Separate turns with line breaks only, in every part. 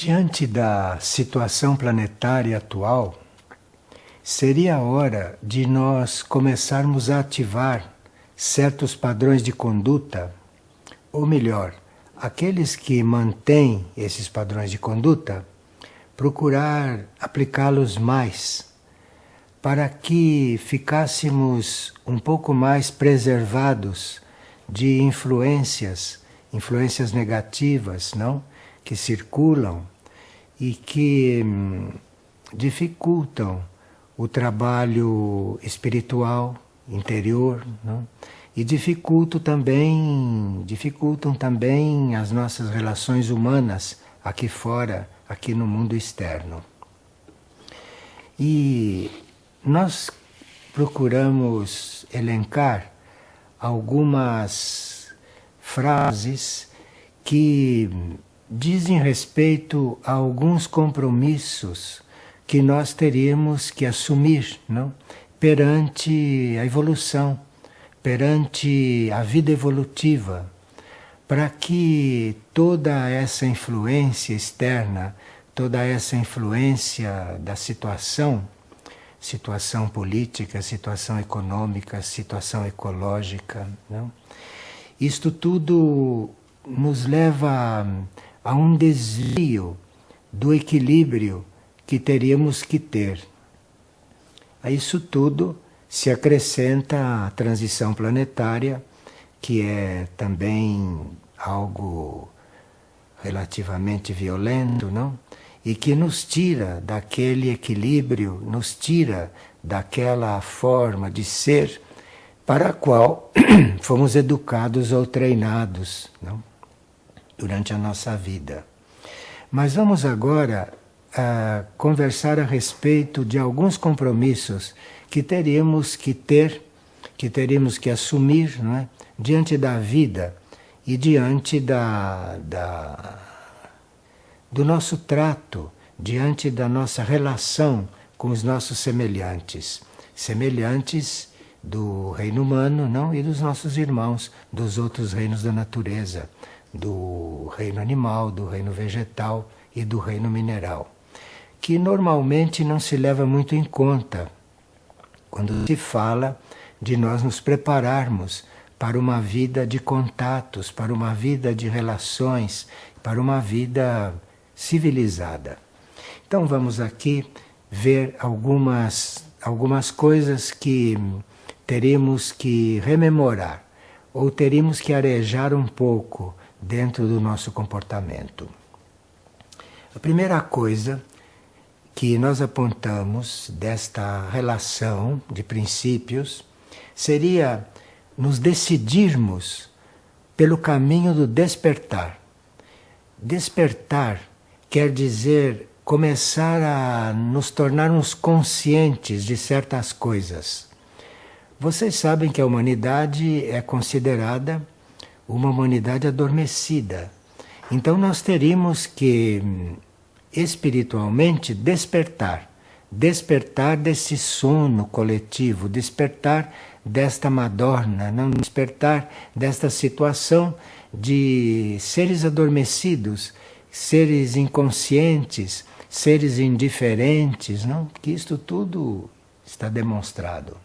Diante da situação planetária atual, seria a hora de nós começarmos a ativar certos padrões de conduta, ou melhor, aqueles que mantêm esses padrões de conduta, procurar aplicá-los mais, para que ficássemos um pouco mais preservados de influências negativas, não? Que circulam e que dificultam o trabalho espiritual interior, não? E dificultam também as nossas relações humanas aqui fora, aqui no mundo externo. E nós procuramos elencar algumas frases que dizem respeito a alguns compromissos que nós teríamos que assumir, não? Perante a evolução, perante a vida evolutiva, para que toda essa influência externa, toda essa influência da situação política, situação econômica, situação ecológica, não? Isto tudo nos leva a um desvio do equilíbrio que teríamos que ter. A isso tudo se acrescenta a transição planetária, que é também algo relativamente violento, não? E que nos tira daquele equilíbrio, nos tira daquela forma de ser para a qual fomos educados ou treinados, não? Durante a nossa vida. Mas vamos agora conversar a respeito de alguns compromissos que teríamos que ter, que teríamos que assumir, não é? Diante da vida e diante do nosso trato, diante da nossa relação com os nossos semelhantes do reino humano, não? E dos nossos irmãos dos outros reinos da natureza, do reino animal, do reino vegetal e do reino mineral, que normalmente não se leva muito em conta quando se fala de nós nos prepararmos para uma vida de contatos, para uma vida de relações, para uma vida civilizada. Então vamos aqui ver algumas coisas que teremos que rememorar ou teríamos que arejar um pouco dentro do nosso comportamento. A primeira coisa que nós apontamos desta relação de princípios seria nos decidirmos pelo caminho do despertar. Despertar quer dizer começar a nos tornarmos conscientes de certas coisas. Vocês sabem que a humanidade é considerada uma humanidade adormecida. Então nós teríamos que espiritualmente despertar desse sono coletivo, despertar desta madorna, não despertar desta situação de seres adormecidos, seres inconscientes, seres indiferentes, não? Que isto tudo está demonstrado.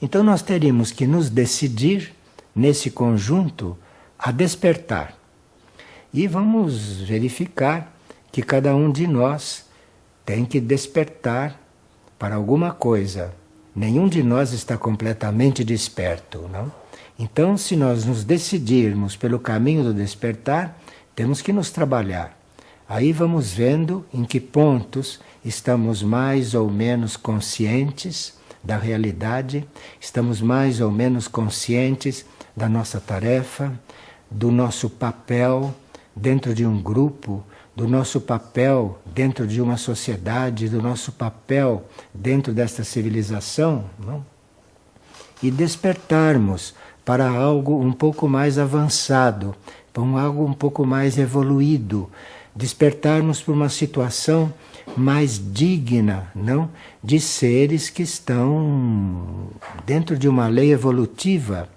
Então nós teríamos que nos decidir nesse conjunto a despertar. E vamos verificar que cada um de nós tem que despertar para alguma coisa. Nenhum de nós está completamente desperto, não? Então, se nós nos decidirmos pelo caminho do despertar, temos que nos trabalhar. Aí vamos vendo em que pontos estamos mais ou menos conscientes da realidade, estamos mais ou menos conscientes da nossa tarefa, do nosso papel dentro de um grupo, do nosso papel dentro de uma sociedade, do nosso papel dentro desta civilização, não? E despertarmos para algo um pouco mais avançado, para algo um pouco mais evoluído, despertarmos para uma situação mais digna, não? De seres que estão dentro de uma lei evolutiva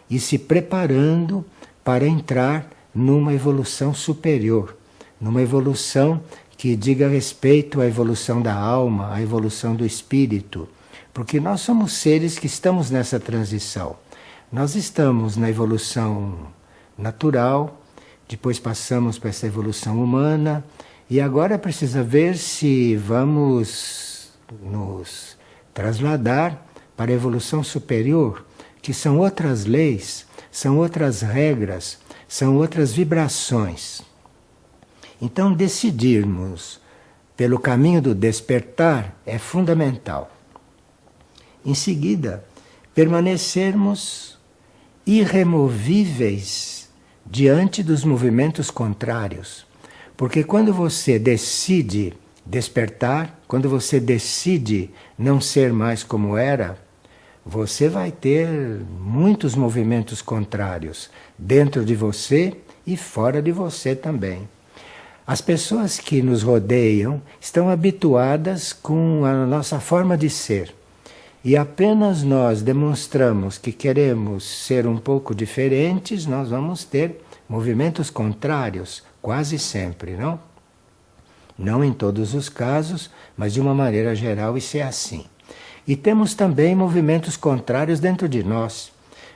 e se preparando para entrar numa evolução superior, numa evolução que diga respeito à evolução da alma, à evolução do espírito, porque nós somos seres que estamos nessa transição. Nós estamos na evolução natural, depois passamos para essa evolução humana, e agora precisa ver se vamos nos trasladar para a evolução superior, que são outras leis, são outras regras, são outras vibrações. Então, decidirmos pelo caminho do despertar é fundamental. Em seguida, permanecermos irremovíveis diante dos movimentos contrários. Porque quando você decide despertar, quando você decide não ser mais como era, você vai ter muitos movimentos contrários dentro de você e fora de você também. As pessoas que nos rodeiam estão habituadas com a nossa forma de ser. E apenas nós demonstramos que queremos ser um pouco diferentes, nós vamos ter movimentos contrários, quase sempre, não? Não em todos os casos, mas de uma maneira geral isso é assim. E temos também movimentos contrários dentro de nós,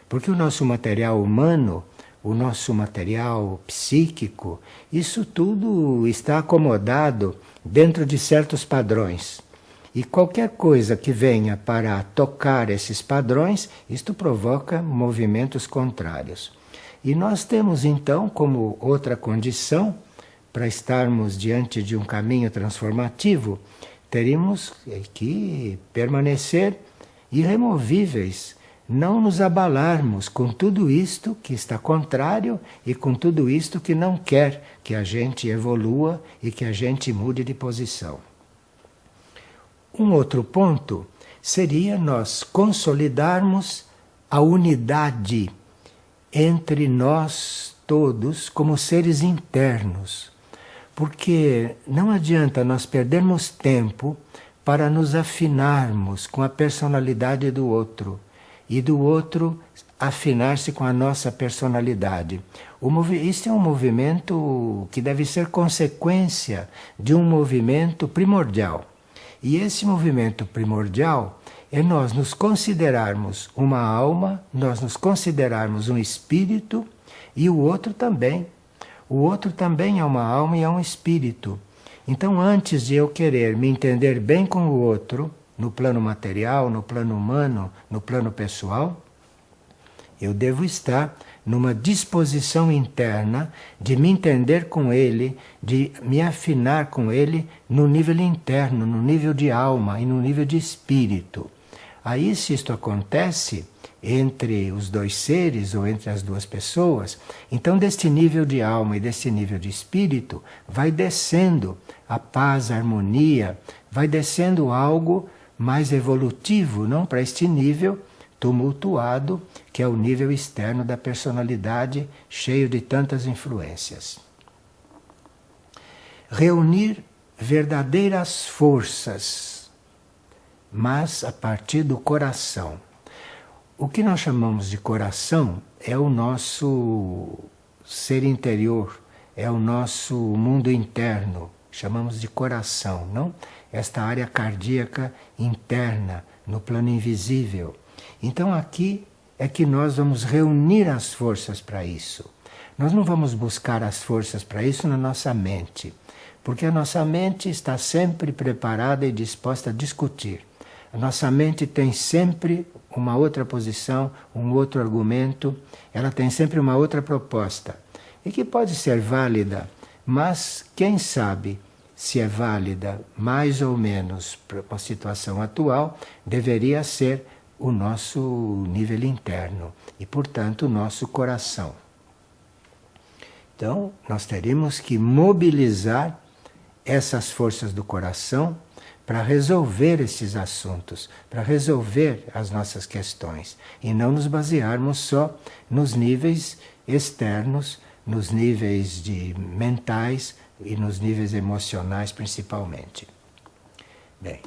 porque o nosso material humano, o nosso material psíquico, isso tudo está acomodado dentro de certos padrões. E qualquer coisa que venha para tocar esses padrões, isto provoca movimentos contrários. E nós temos então como outra condição, para estarmos diante de um caminho transformativo, teríamos que permanecer irremovíveis, não nos abalarmos com tudo isto que está contrário e com tudo isto que não quer que a gente evolua e que a gente mude de posição. Um outro ponto seria nós consolidarmos a unidade entre nós todos como seres internos. Porque não adianta nós perdermos tempo para nos afinarmos com a personalidade do outro e do outro afinar-se com a nossa personalidade. Isso é um movimento que deve ser consequência de um movimento primordial. E esse movimento primordial é nós nos considerarmos uma alma, nós nos considerarmos um espírito e o outro também. O outro também é uma alma e é um espírito. Então, antes de eu querer me entender bem com o outro, no plano material, no plano humano, no plano pessoal, eu devo estar numa disposição interna de me entender com ele, de me afinar com ele no nível interno, no nível de alma e no nível de espírito. Aí, se isto acontece entre os dois seres ou entre as duas pessoas, então deste nível de alma e deste nível de espírito vai descendo a paz, a harmonia, vai descendo algo mais evolutivo, não para este nível tumultuado, que é o nível externo da personalidade, cheio de tantas influências. Reunir verdadeiras forças, mas a partir do coração. O que nós chamamos de coração é o nosso ser interior, é o nosso mundo interno, chamamos de coração, não? Esta área cardíaca interna, no plano invisível. Então aqui é que nós vamos reunir as forças para isso. Nós não vamos buscar as forças para isso na nossa mente, porque a nossa mente está sempre preparada e disposta a discutir. A nossa mente tem sempre uma outra posição, um outro argumento, ela tem sempre uma outra proposta, e que pode ser válida, mas quem sabe se é válida mais ou menos para a situação atual, deveria ser o nosso nível interno e, portanto, o nosso coração. Então, nós teríamos que mobilizar essas forças do coração para resolver esses assuntos, para resolver as nossas questões e não nos basearmos só nos níveis externos, nos níveis mentais e nos níveis emocionais principalmente. Bem,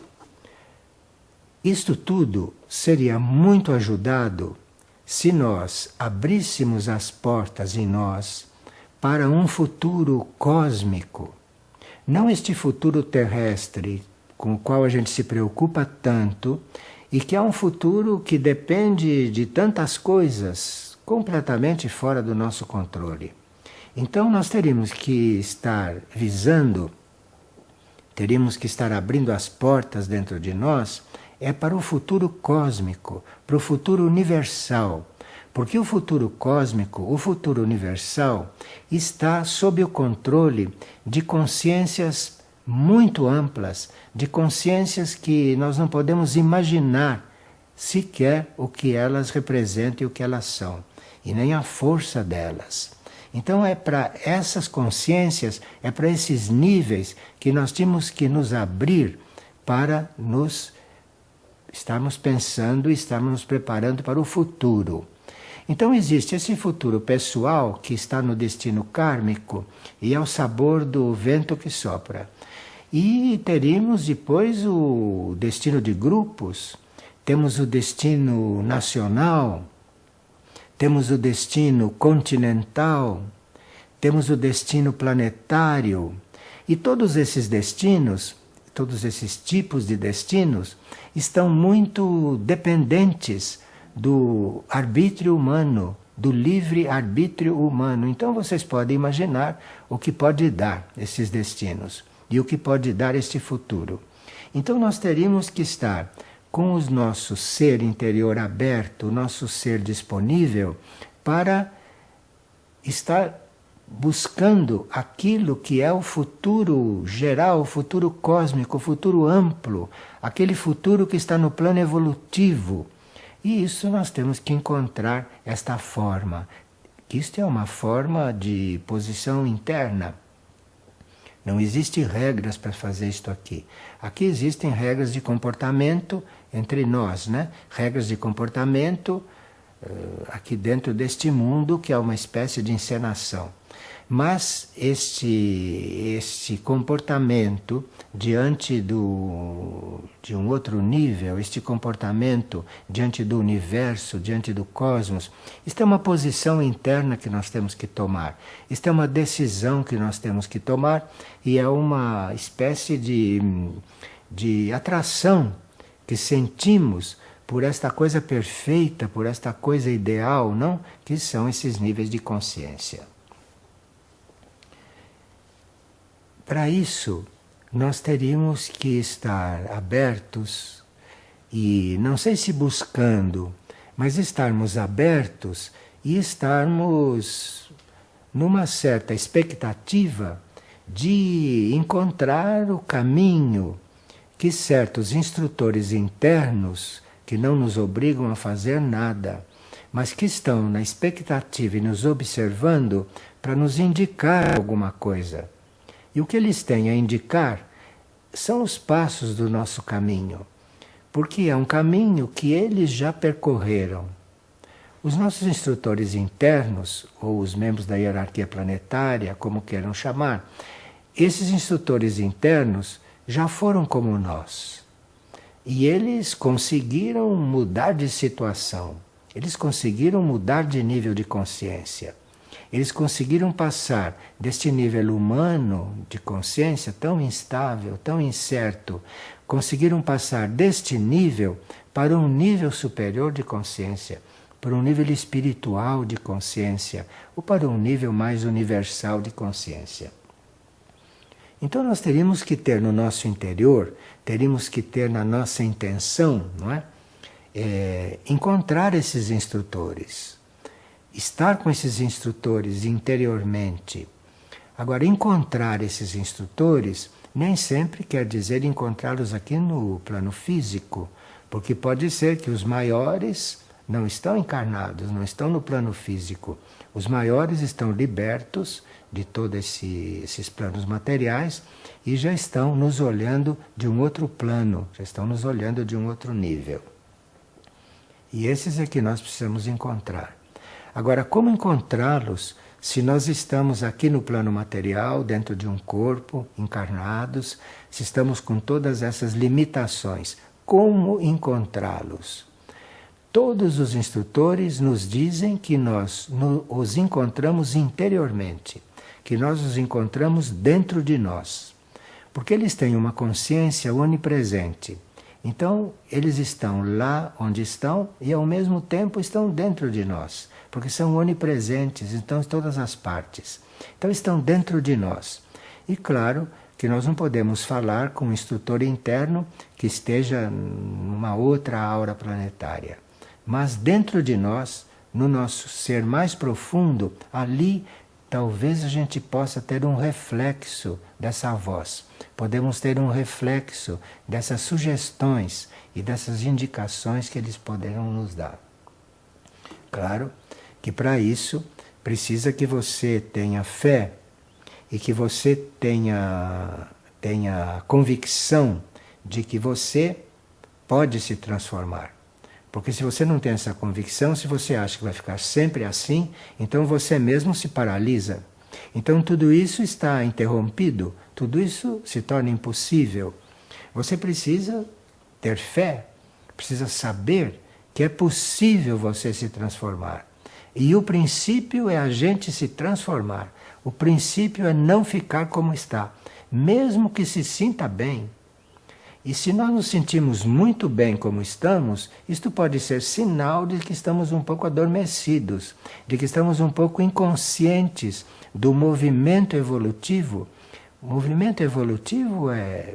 isto tudo seria muito ajudado se nós abríssemos as portas em nós para um futuro cósmico. Não este futuro terrestre com o qual a gente se preocupa tanto e que é um futuro que depende de tantas coisas completamente fora do nosso controle. Então nós teríamos que estar visando, teríamos que estar abrindo as portas dentro de nós, para o futuro cósmico, para o futuro universal. Porque o futuro cósmico, o futuro universal, está sob o controle de consciências muito amplas, de consciências que nós não podemos imaginar sequer o que elas representam e o que elas são, e nem a força delas. Então é para essas consciências, é para esses níveis que nós temos que nos abrir para nos estarmos pensando e estarmos nos preparando para o futuro. Então existe esse futuro pessoal que está no destino kármico e é o sabor do vento que sopra. E teríamos depois o destino de grupos, temos o destino nacional, temos o destino continental, temos o destino planetário. E todos esses destinos, todos esses tipos de destinos, estão muito dependentes do arbítrio humano, do livre arbítrio humano. Então vocês podem imaginar o que pode dar esses destinos e o que pode dar este futuro. Então nós teríamos que estar com o nosso ser interior aberto, o nosso ser disponível para estar buscando aquilo que é o futuro geral, o futuro cósmico, o futuro amplo, aquele futuro que está no plano evolutivo. E isso nós temos que encontrar esta forma, que isto é uma forma de posição interna. Não existem regras para fazer isto aqui. Aqui existem regras de comportamento entre nós, né? Regras de comportamento aqui dentro deste mundo que é uma espécie de encenação. Mas este comportamento diante de um outro nível, este comportamento diante do universo, diante do cosmos, isto é uma posição interna que nós temos que tomar. Isto é uma decisão que nós temos que tomar e é uma espécie de atração que sentimos por esta coisa perfeita, por esta coisa ideal, não? Que são esses níveis de consciência. Para isso, nós teríamos que estar abertos e, não sei se buscando, mas estarmos abertos e estarmos numa certa expectativa de encontrar o caminho que certos instrutores internos, que não nos obrigam a fazer nada, mas que estão na expectativa e nos observando para nos indicar alguma coisa. E o que eles têm a indicar são os passos do nosso caminho, porque é um caminho que eles já percorreram. Os nossos instrutores internos, ou os membros da hierarquia planetária, como queiram chamar, esses instrutores internos já foram como nós. E eles conseguiram mudar de situação, eles conseguiram mudar de nível de consciência. Eles conseguiram passar deste nível humano de consciência tão instável, tão incerto, conseguiram passar deste nível para um nível superior de consciência, para um nível espiritual de consciência, ou para um nível mais universal de consciência. Então nós teríamos que ter no nosso interior, teríamos que ter na nossa intenção, não é? Encontrar esses instrutores. Estar com esses instrutores interiormente. Agora, encontrar esses instrutores nem sempre quer dizer encontrá-los aqui no plano físico, porque pode ser que os maiores não estão encarnados, não estão no plano físico. Os maiores estão libertos de todos esses planos materiais e já estão nos olhando de um outro plano, já estão nos olhando de um outro nível. E esses é que nós precisamos encontrar. Agora, como encontrá-los se nós estamos aqui no plano material, dentro de um corpo, encarnados, se estamos com todas essas limitações? Como encontrá-los? Todos os instrutores nos dizem que nós os encontramos interiormente. que nós os encontramos dentro de nós. Porque eles têm uma consciência onipresente. Então, eles estão lá onde estão e ao mesmo tempo estão dentro de nós. Porque são onipresentes, então em todas as partes. Então estão dentro de nós. E claro que nós não podemos falar com um instrutor interno que esteja numa outra aura planetária. Mas dentro de nós, no nosso ser mais profundo, ali talvez a gente possa ter um reflexo dessa voz. Podemos ter um reflexo dessas sugestões e dessas indicações que eles poderão nos dar. Claro que para isso precisa que você tenha fé e que você tenha convicção de que você pode se transformar. Porque se você não tem essa convicção, se você acha que vai ficar sempre assim, então você mesmo se paralisa. Então tudo isso está interrompido, tudo isso se torna impossível. Você precisa ter fé, precisa saber que é possível você se transformar. E o princípio é a gente se transformar. O princípio é não ficar como está, mesmo que se sinta bem. E se nós nos sentimos muito bem como estamos, isto pode ser sinal de que estamos um pouco adormecidos, de que estamos um pouco inconscientes do movimento evolutivo. O movimento evolutivo é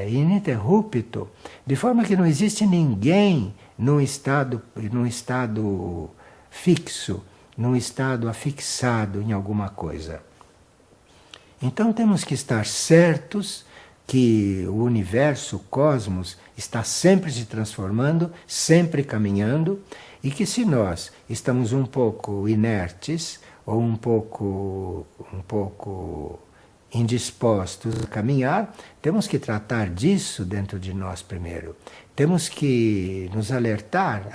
ininterrupto, de forma que não existe ninguém num estado fixo, num estado afixado em alguma coisa. Então temos que estar certos que o universo, o cosmos, está sempre se transformando, sempre caminhando, e que se nós estamos um pouco inertes ou um pouco indispostos a caminhar, temos que tratar disso dentro de nós primeiro. Temos que nos alertar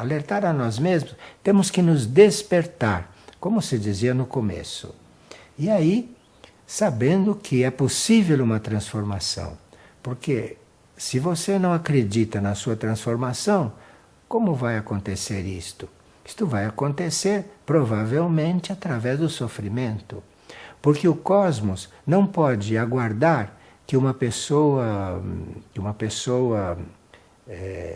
a nós mesmos, temos que nos despertar, como se dizia no começo. E aí, sabendo que é possível uma transformação. Porque se você não acredita na sua transformação, como vai acontecer isto? Isto vai acontecer provavelmente através do sofrimento. Porque o cosmos não pode aguardar que uma pessoa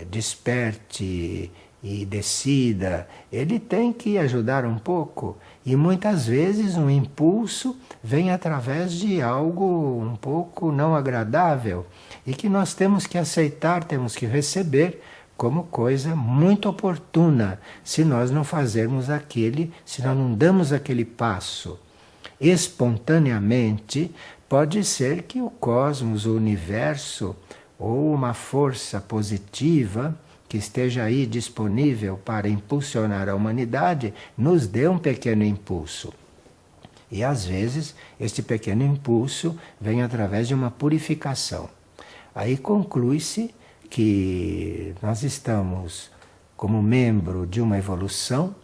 desperte e decida. Ele tem que ajudar um pouco. E muitas vezes um impulso vem através de algo um pouco não agradável e que nós temos que aceitar, temos que receber como coisa muito oportuna, se nós não fazermos se nós não damos aquele passo. Espontaneamente, pode ser que o cosmos, o universo, ou uma força positiva que esteja aí disponível para impulsionar a humanidade, nos dê um pequeno impulso. E às vezes, este pequeno impulso vem através de uma purificação. Aí conclui-se que nós estamos como membro de uma evolução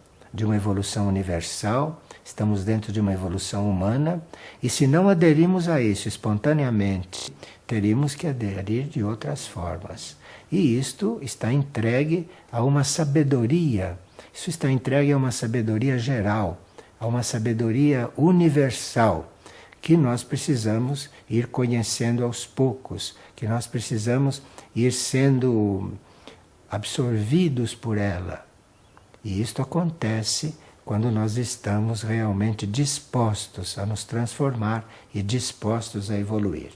universal, estamos dentro de uma evolução humana, e se não aderimos a isso espontaneamente, teríamos que aderir de outras formas. E isto está entregue a uma sabedoria, isso está entregue a uma sabedoria geral, a uma sabedoria universal, que nós precisamos ir conhecendo aos poucos, que nós precisamos ir sendo absorvidos por ela. E isto acontece quando nós estamos realmente dispostos a nos transformar e dispostos a evoluir.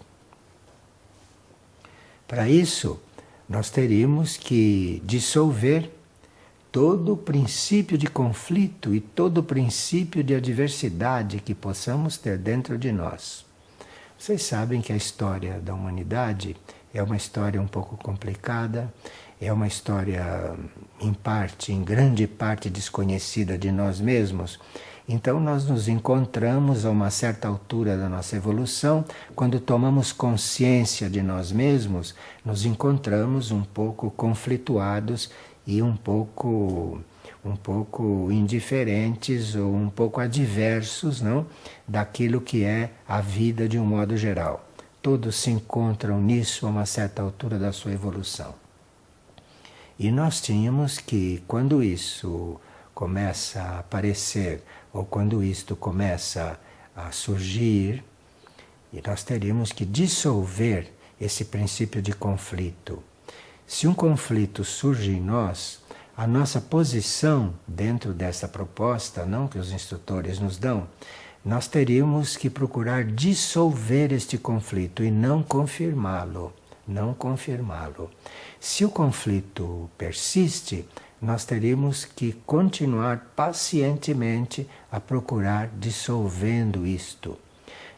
Para isso, nós teríamos que dissolver todo o princípio de conflito e todo o princípio de adversidade que possamos ter dentro de nós. Vocês sabem que a história da humanidade é uma história um pouco complicada, é uma história em grande parte desconhecida de nós mesmos. Então nós nos encontramos a uma certa altura da nossa evolução, quando tomamos consciência de nós mesmos, nos encontramos um pouco conflituados e um pouco indiferentes ou um pouco adversos, não, daquilo que é a vida de um modo geral. Todos se encontram nisso a uma certa altura da sua evolução. E nós tínhamos que, quando isso começa a aparecer, ou quando isto começa a surgir, e nós teríamos que dissolver esse princípio de conflito. Se um conflito surge em nós, a nossa posição dentro dessa proposta, não que os instrutores nos dão, nós teríamos que procurar dissolver este conflito e não confirmá-lo. Não confirmá-lo. Se o conflito persiste, nós teríamos que continuar pacientemente a procurar dissolvendo isto.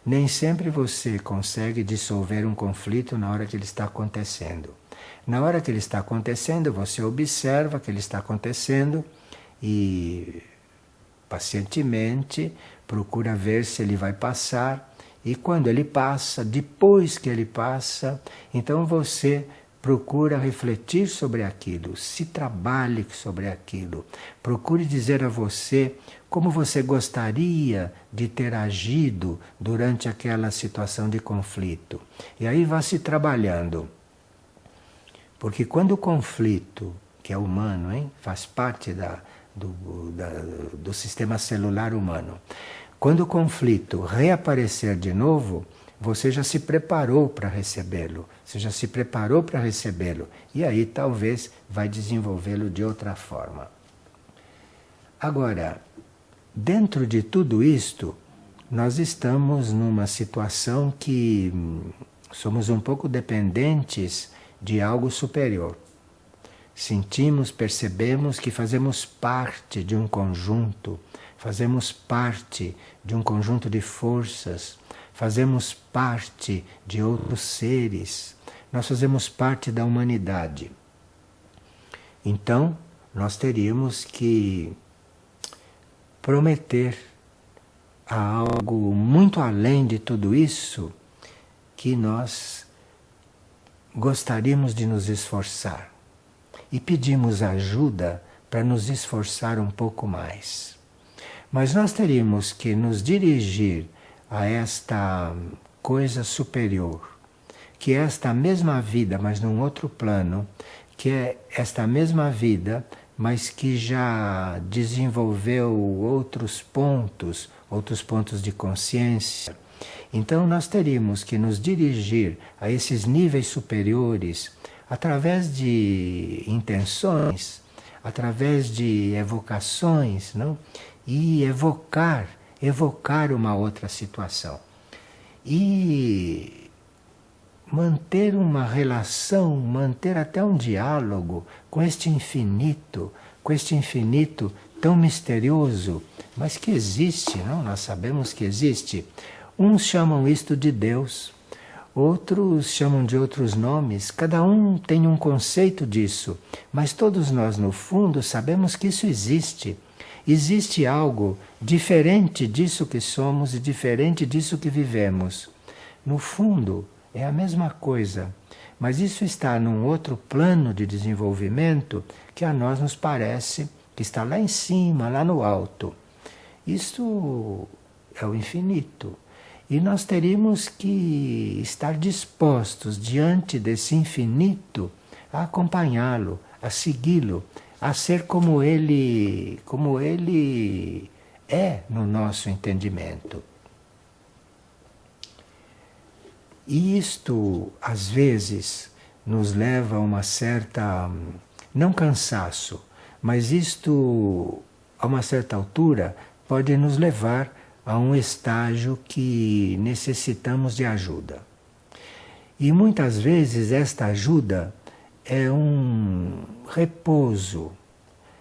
Nem sempre você consegue dissolver um conflito na hora que ele está acontecendo. Na hora que ele está acontecendo, você observa que ele está acontecendo e pacientemente procura ver se ele vai passar. E quando ele passa, depois que ele passa, então você procura refletir sobre aquilo, se trabalhe sobre aquilo. Procure dizer a você como você gostaria de ter agido durante aquela situação de conflito. E aí vá se trabalhando. Porque quando o conflito, que é humano, faz parte do sistema celular humano, quando o conflito reaparecer de novo, você já se preparou para recebê-lo. Você já se preparou para recebê-lo. E aí talvez vai desenvolvê-lo de outra forma. Agora, dentro de tudo isto, nós estamos numa situação que somos um pouco dependentes de algo superior. Sentimos, percebemos que fazemos parte de um conjunto, fazemos parte de um conjunto de forças, fazemos parte de outros seres, nós fazemos parte da humanidade. Então, nós teríamos que prometer a algo muito além de tudo isso que nós gostaríamos de nos esforçar. E pedimos ajuda para nos esforçar um pouco mais. Mas nós teríamos que nos dirigir a esta coisa superior, que é esta mesma vida, mas num outro plano, que é esta mesma vida, mas que já desenvolveu outros pontos de consciência. Então nós teríamos que nos dirigir a esses níveis superiores através de intenções, através de evocações, não? E evocar uma outra situação. E manter uma relação, manter até um diálogo com este infinito tão misterioso, mas que existe, não? Nós sabemos que existe. Uns chamam isto de Deus, outros chamam de outros nomes, cada um tem um conceito disso, mas todos nós, no fundo, sabemos que isso existe. Existe algo diferente disso que somos e diferente disso que vivemos. No fundo, é a mesma coisa, mas isso está num outro plano de desenvolvimento que a nós nos parece que está lá em cima, lá no alto. Isto é o infinito. E nós teríamos que estar dispostos diante desse infinito a acompanhá-lo, a segui-lo, a ser como ele é no nosso entendimento. E isto, às vezes, nos leva a uma certa, não cansaço, mas isto, a uma certa altura, pode nos levar a um estágio que necessitamos de ajuda. E muitas vezes esta ajuda é um repouso.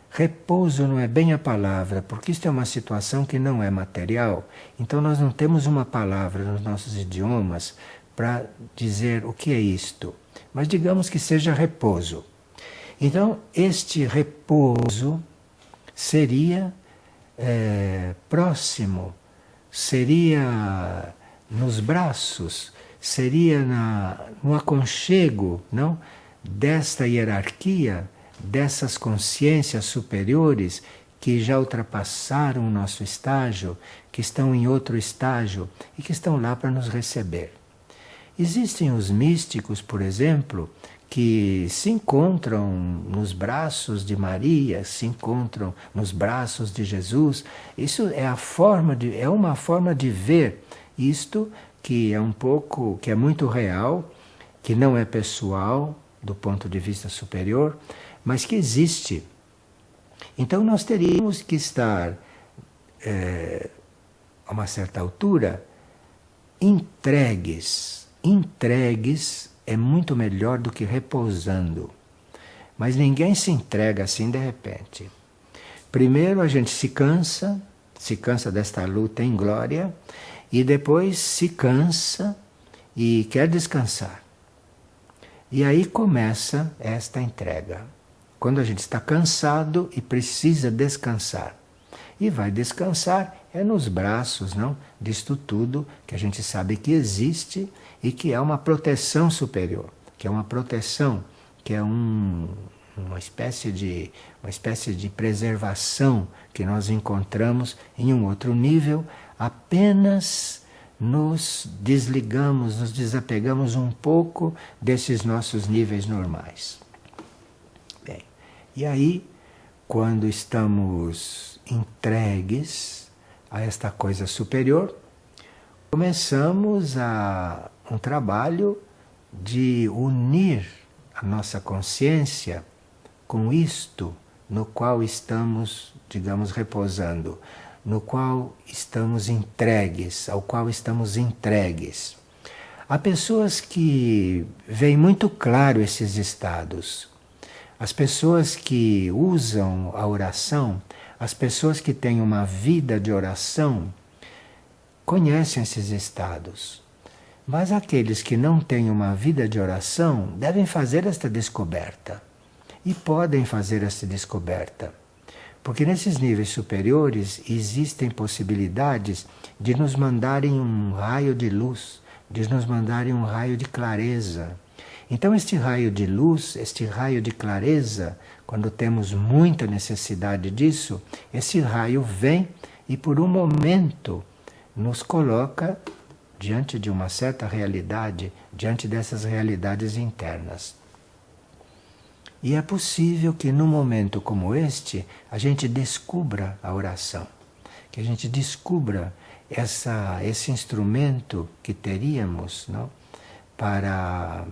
Repouso não é bem a palavra, porque isto é uma situação que não é material, então nós não temos uma palavra nos nossos idiomas para dizer o que é isto. Mas digamos que seja repouso. Então, este repouso seria próximo, seria nos braços, seria no aconchego, não? Desta hierarquia, dessas consciências superiores que já ultrapassaram o nosso estágio, que estão em outro estágio e que estão lá para nos receber. Existem os místicos, por exemplo, que se encontram nos braços de Maria, se encontram nos braços de Jesus. Isso é é uma forma de ver isto que é que é muito real, que não é pessoal do ponto de vista superior, mas que existe. Então nós teríamos que estar a uma certa altura entregues. Entregues é muito melhor do que repousando. Mas ninguém se entrega assim de repente. Primeiro a gente se cansa desta luta em glória, e depois se cansa e quer descansar. E aí começa esta entrega. Quando a gente está cansado e precisa descansar. E vai descansar nos braços, não, disto tudo que a gente sabe que existe e que é uma proteção superior, que é uma proteção, que é uma espécie de preservação que nós encontramos em um outro nível, apenas nos desligamos, nos desapegamos um pouco desses nossos níveis normais. Bem, e aí, quando estamos entregues a esta coisa superior, começamos um trabalho de unir a nossa consciência com isto no qual estamos, digamos, repousando, no qual estamos entregues, ao qual estamos entregues. Há pessoas que veem muito claro esses estados. As pessoas que usam a oração, as pessoas que têm uma vida de oração, conhecem esses estados. Mas aqueles que não têm uma vida de oração devem fazer esta descoberta. E podem fazer esta descoberta. Porque nesses níveis superiores existem possibilidades de nos mandarem um raio de luz, de nos mandarem um raio de clareza. Então este raio de luz, este raio de clareza, quando temos muita necessidade disso, esse raio vem e por um momento nos coloca diante de uma certa realidade, diante dessas realidades internas. E é possível que num momento como este, a gente descubra a oração, que a gente descubra esse instrumento que teríamos, não, para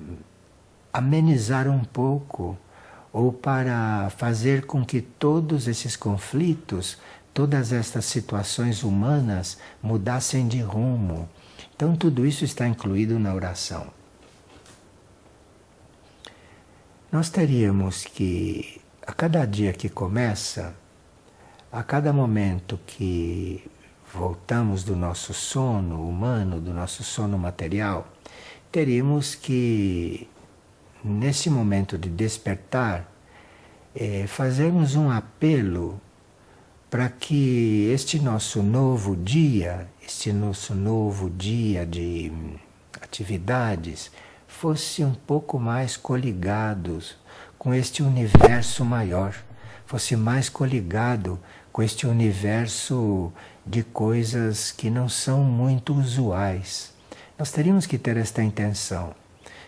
amenizar um pouco, ou para fazer com que todos esses conflitos, todas estas situações humanas mudassem de rumo. Então tudo isso está incluído na oração. Nós teríamos que, a cada dia que começa, a cada momento que voltamos do nosso sono humano, do nosso sono material, teríamos que, nesse momento de despertar, fazermos um apelo para que este nosso novo dia de atividades, fosse um pouco mais coligados com este universo maior, fosse mais coligado com este universo de coisas que não são muito usuais. Nós teríamos que ter esta intenção.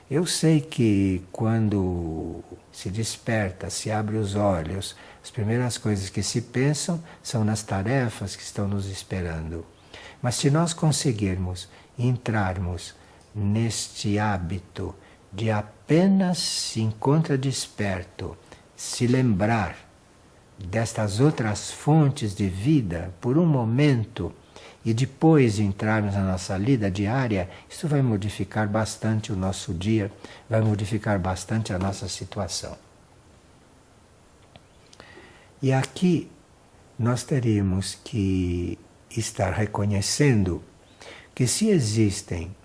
Eu sei que quando se desperta, se abre os olhos, as primeiras coisas que se pensam são nas tarefas que estão nos esperando. Mas se nós conseguirmos entrarmos neste hábito de apenas se encontrar desperto, se lembrar destas outras fontes de vida por um momento e depois entrarmos na nossa lida diária, isso vai modificar bastante o nosso dia, vai modificar bastante a nossa situação. E aqui nós teríamos que estar reconhecendo que se existem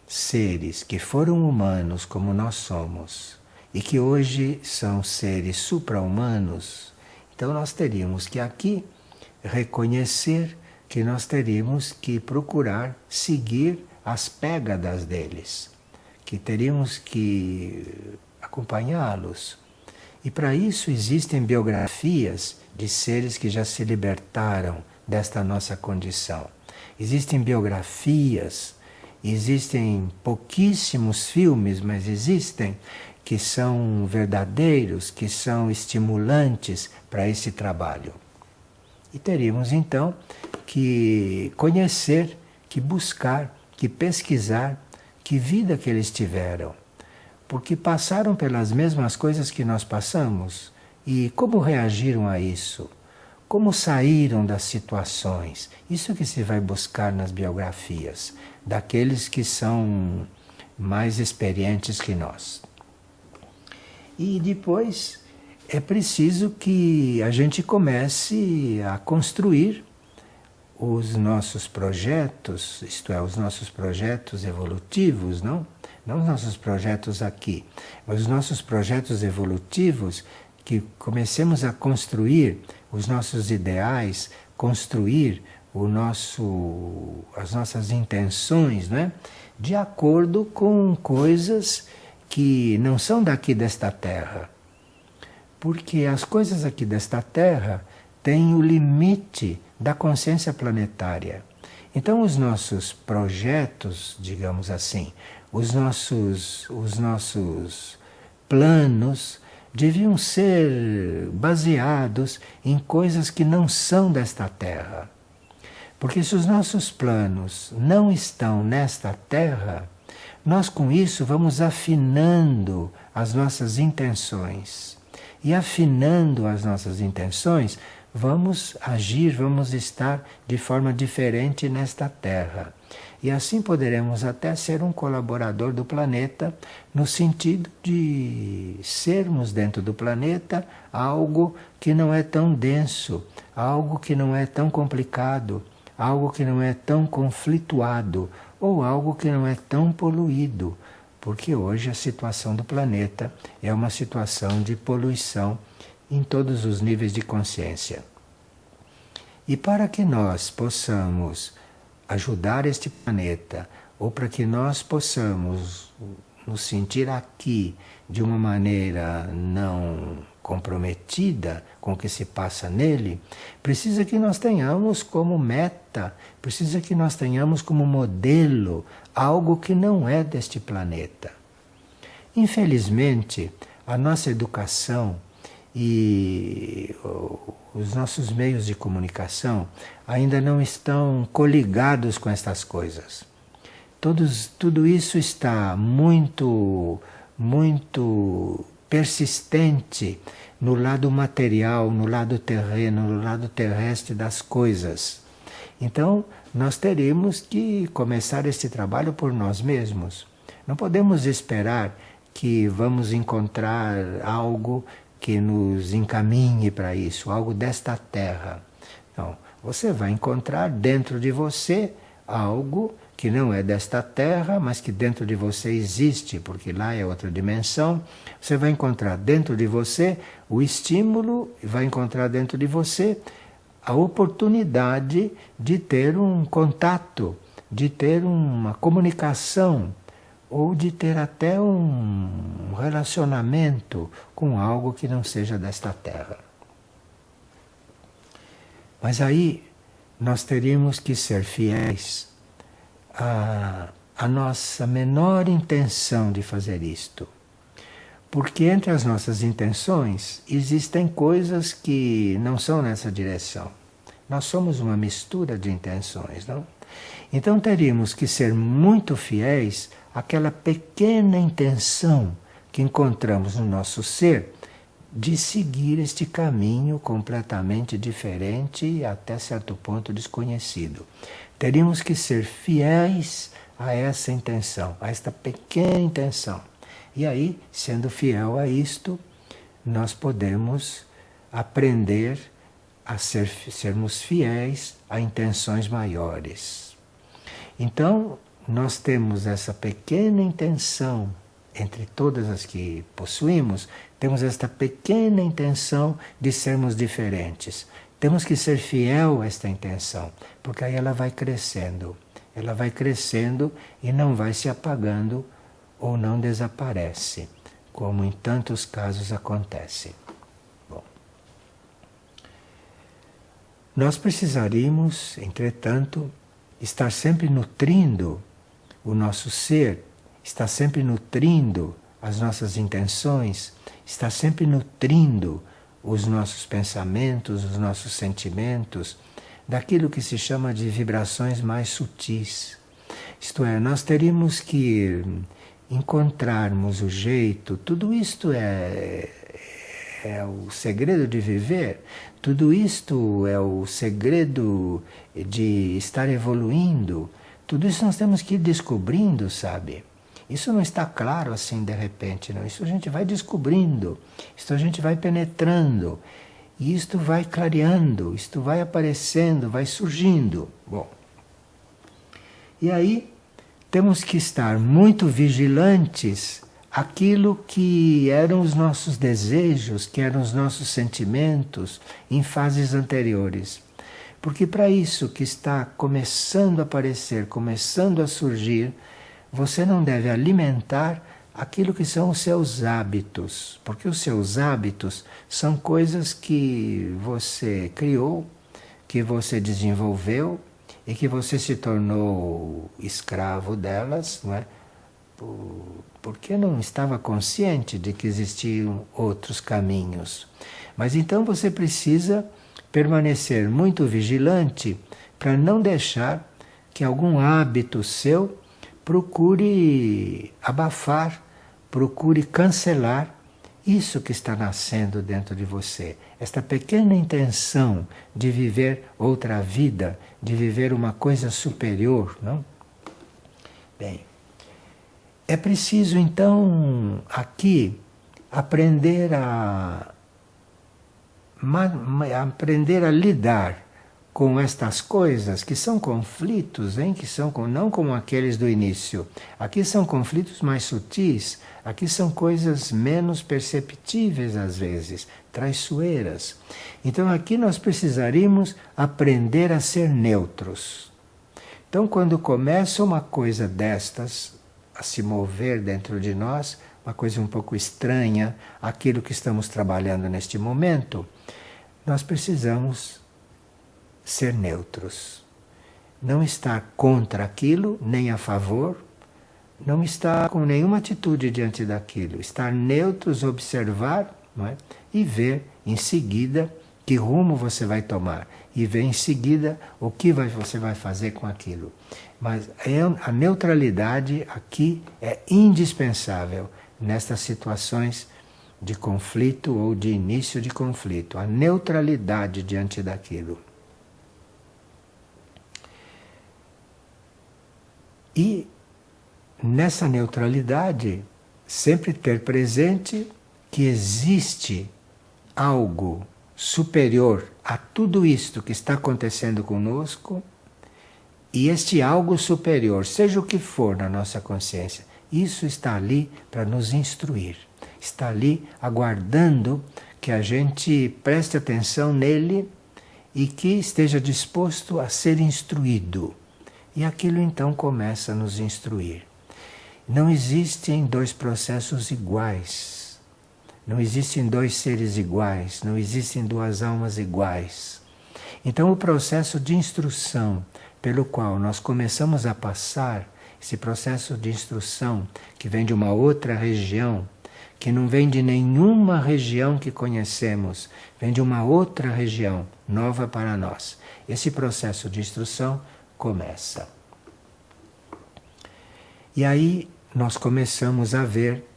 seres que foram humanos como nós somos e que hoje são seres supra-humanos, então nós teríamos que aqui reconhecer que nós teríamos que procurar seguir as pégadas deles, que teríamos que acompanhá-los. E para isso existem biografias de seres que já se libertaram desta nossa condição. Existem biografias, existem pouquíssimos filmes, mas existem, que são verdadeiros, que são estimulantes para esse trabalho. E teríamos então que conhecer, que buscar, que pesquisar que vida que eles tiveram, porque passaram pelas mesmas coisas que nós passamos e como reagiram a isso, como saíram das situações. Isso que se vai buscar nas biografias daqueles que são mais experientes que nós. E depois é preciso que a gente comece a construir os nossos projetos, isto é, os nossos projetos evolutivos, não? Não os nossos projetos aqui, mas os nossos projetos evolutivos, que comecemos a construir os nossos ideais, construir as nossas intenções, não é? De acordo com coisas que não são daqui desta terra. Porque as coisas aqui desta terra têm o limite da consciência planetária. Então os nossos projetos, digamos assim, os nossos planos deviam ser baseados em coisas que não são desta terra. Porque se os nossos planos não estão nesta terra, nós com isso vamos afinando as nossas intenções. E afinando as nossas intenções, vamos agir, vamos estar de forma diferente nesta Terra. E assim poderemos até ser um colaborador do planeta, no sentido de sermos dentro do planeta algo que não é tão denso, algo que não é tão complicado, algo que não é tão conflituado, ou algo que não é tão poluído, porque hoje a situação do planeta é uma situação de poluição em todos os níveis de consciência. E para que nós possamos ajudar este planeta, ou para que nós possamos nos sentir aqui de uma maneira não comprometida com o que se passa nele, precisa que nós tenhamos como meta, precisa que nós tenhamos como modelo algo que não é deste planeta. Infelizmente, a nossa educação e os nossos meios de comunicação ainda não estão coligados com estas coisas. Tudo isso está muito persistente no lado material, no lado terreno, no lado terrestre das coisas. Então, nós teremos que começar este trabalho por nós mesmos. Não podemos esperar que vamos encontrar algo que nos encaminhe para isso, algo desta terra. Não, você vai encontrar dentro de você algo que não é desta terra, mas que dentro de você existe, porque lá é outra dimensão. Você vai encontrar dentro de você o estímulo, vai encontrar dentro de você a oportunidade de ter um contato, de ter uma comunicação, ou de ter até um relacionamento com algo que não seja desta terra. Mas aí nós teríamos que ser fiéis à nossa menor intenção de fazer isto. Porque entre as nossas intenções existem coisas que não são nessa direção. Nós somos uma mistura de intenções, não? Então teríamos que ser muito fiéis àquela pequena intenção que encontramos no nosso ser de seguir este caminho completamente diferente e até certo ponto desconhecido. Teríamos que ser fiéis a essa intenção, a esta pequena intenção. E aí, sendo fiel a isto, nós podemos aprender a sermos fiéis a intenções maiores. Então, nós temos essa pequena intenção, entre todas as que possuímos, temos esta pequena intenção de sermos diferentes. Temos que ser fiel a esta intenção, porque aí ela vai crescendo. Ela vai crescendo e não vai se apagando ou não desaparece, como em tantos casos acontece. Bom, nós precisaríamos, entretanto, estar sempre nutrindo o nosso ser, estar sempre nutrindo as nossas intenções, está sempre nutrindo os nossos pensamentos, os nossos sentimentos, daquilo que se chama de vibrações mais sutis. Isto é, nós teríamos que encontrarmos o jeito, tudo isto é o segredo de viver, tudo isto é o segredo de estar evoluindo, tudo isso nós temos que ir descobrindo, sabe? Isso não está claro assim de repente, não. Isso a gente vai descobrindo, isso a gente vai penetrando, e isto vai clareando, isto vai aparecendo, vai surgindo. Bom, e aí temos que estar muito vigilantes aquilo que eram os nossos desejos, que eram os nossos sentimentos em fases anteriores. Porque para isso que está começando a aparecer, começando a surgir, você não deve alimentar aquilo que são os seus hábitos. Porque os seus hábitos são coisas que você criou, que você desenvolveu e que você se tornou escravo delas, não é? Porque não estava consciente de que existiam outros caminhos. Mas então você precisa permanecer muito vigilante para não deixar que algum hábito seu procure abafar, procure cancelar isso que está nascendo dentro de você. Esta pequena intenção de viver outra vida, de viver uma coisa superior, não? Bem, é preciso então aqui aprender aprender a lidar com estas coisas que são conflitos, hein? Que são não como aqueles do início. Aqui são conflitos mais sutis, aqui são coisas menos perceptíveis às vezes, traiçoeiras. Então aqui nós precisaríamos aprender a ser neutros. Então quando começa uma coisa destas a se mover dentro de nós, uma coisa um pouco estranha, aquilo que estamos trabalhando neste momento, nós precisamos ser neutros. Não estar contra aquilo, nem a favor, não estar com nenhuma atitude diante daquilo. Estar neutros, observar, não é? E ver em seguida que rumo você vai tomar. E ver em seguida o que você vai fazer com aquilo. Mas a neutralidade aqui é indispensável nestas situações de conflito ou de início de conflito. A neutralidade diante daquilo. E nessa neutralidade, sempre ter presente que existe algo superior a tudo isto que está acontecendo conosco, e este algo superior, seja o que for na nossa consciência, isso está ali para nos instruir. Está ali aguardando que a gente preste atenção nele e que esteja disposto a ser instruído. E aquilo então começa a nos instruir. Não existem dois processos iguais. Não existem dois seres iguais. Não existem duas almas iguais. Então o processo de instrução pelo qual nós começamos a passar, esse processo de instrução que vem de uma outra região, que não vem de nenhuma região que conhecemos, vem de uma outra região, nova para nós. Esse processo de instrução começa. E aí nós começamos a ver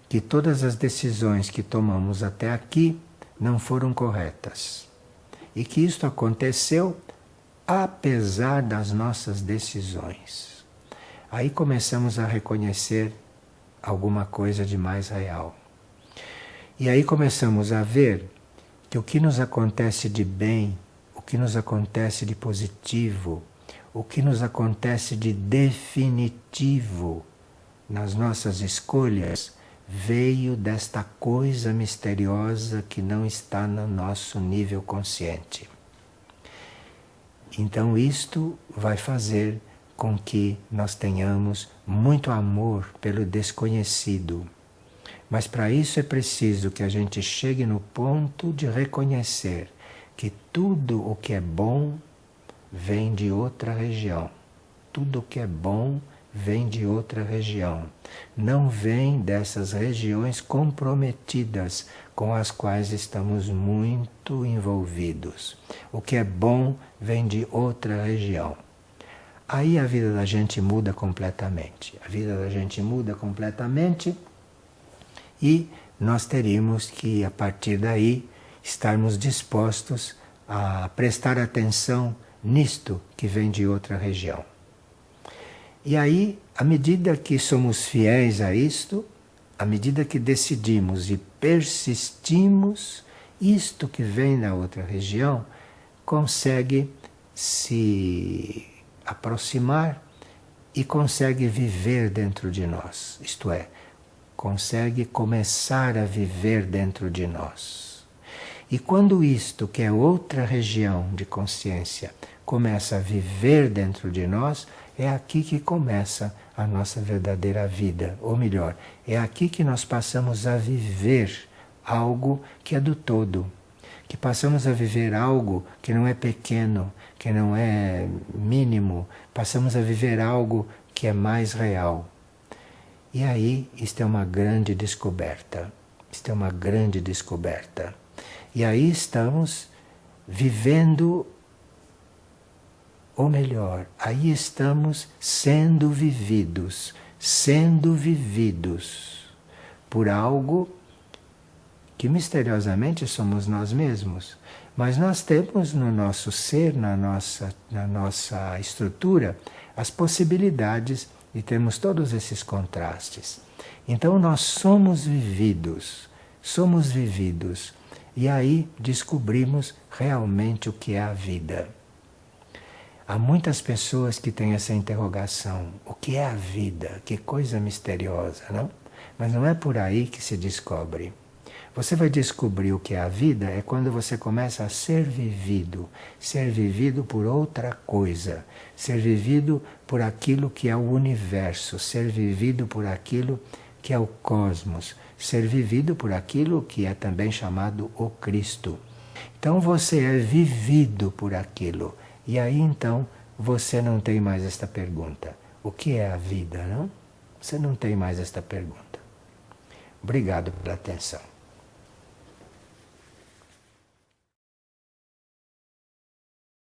que todas as decisões que tomamos até aqui não foram corretas. E que isto aconteceu apesar das nossas decisões. Aí começamos a reconhecer alguma coisa de mais real. E aí começamos a ver que o que nos acontece de bem, o que nos acontece de positivo, o que nos acontece de definitivo nas nossas escolhas veio desta coisa misteriosa que não está no nosso nível consciente. Então isto vai fazer com que nós tenhamos muito amor pelo desconhecido. Mas para isso é preciso que a gente chegue no ponto de reconhecer que tudo o que é bom vem de outra região. Tudo o que é bom vem de outra região. Não vem dessas regiões comprometidas com as quais estamos muito envolvidos. O que é bom vem de outra região. Aí a vida da gente muda completamente. A vida da gente muda completamente e nós teríamos que, a partir daí, estarmos dispostos a prestar atenção nisto que vem de outra região. E aí, à medida que somos fiéis a isto, à medida que decidimos e persistimos, isto que vem da outra região consegue se aproximar e consegue viver dentro de nós. Isto é, consegue começar a viver dentro de nós. E quando isto, que é outra região de consciência, começa a viver dentro de nós, é aqui que começa a nossa verdadeira vida. Ou melhor, é aqui que nós passamos a viver algo que é do todo. Que passamos a viver algo que não é pequeno, que não é mínimo. Passamos a viver algo que é mais real. E aí, isto é uma grande descoberta. Isto é uma grande descoberta. E aí estamos vivendo, ou melhor, aí estamos sendo vividos por algo que misteriosamente somos nós mesmos. Mas nós temos no nosso ser, na nossa estrutura, as possibilidades e temos todos esses contrastes. Então nós somos vividos. E aí descobrimos realmente o que é a vida. Há muitas pessoas que têm essa interrogação. O que é a vida? Que coisa misteriosa, não? Mas não é por aí que se descobre. Você vai descobrir o que é a vida é quando você começa a ser vivido por outra coisa, ser vivido por aquilo que é o universo, ser vivido por aquilo que é o cosmos, ser vivido por aquilo que é também chamado o Cristo. Então você é vivido por aquilo. E aí então você não tem mais esta pergunta. O que é a vida, não? Você não tem mais esta pergunta. Obrigado pela atenção.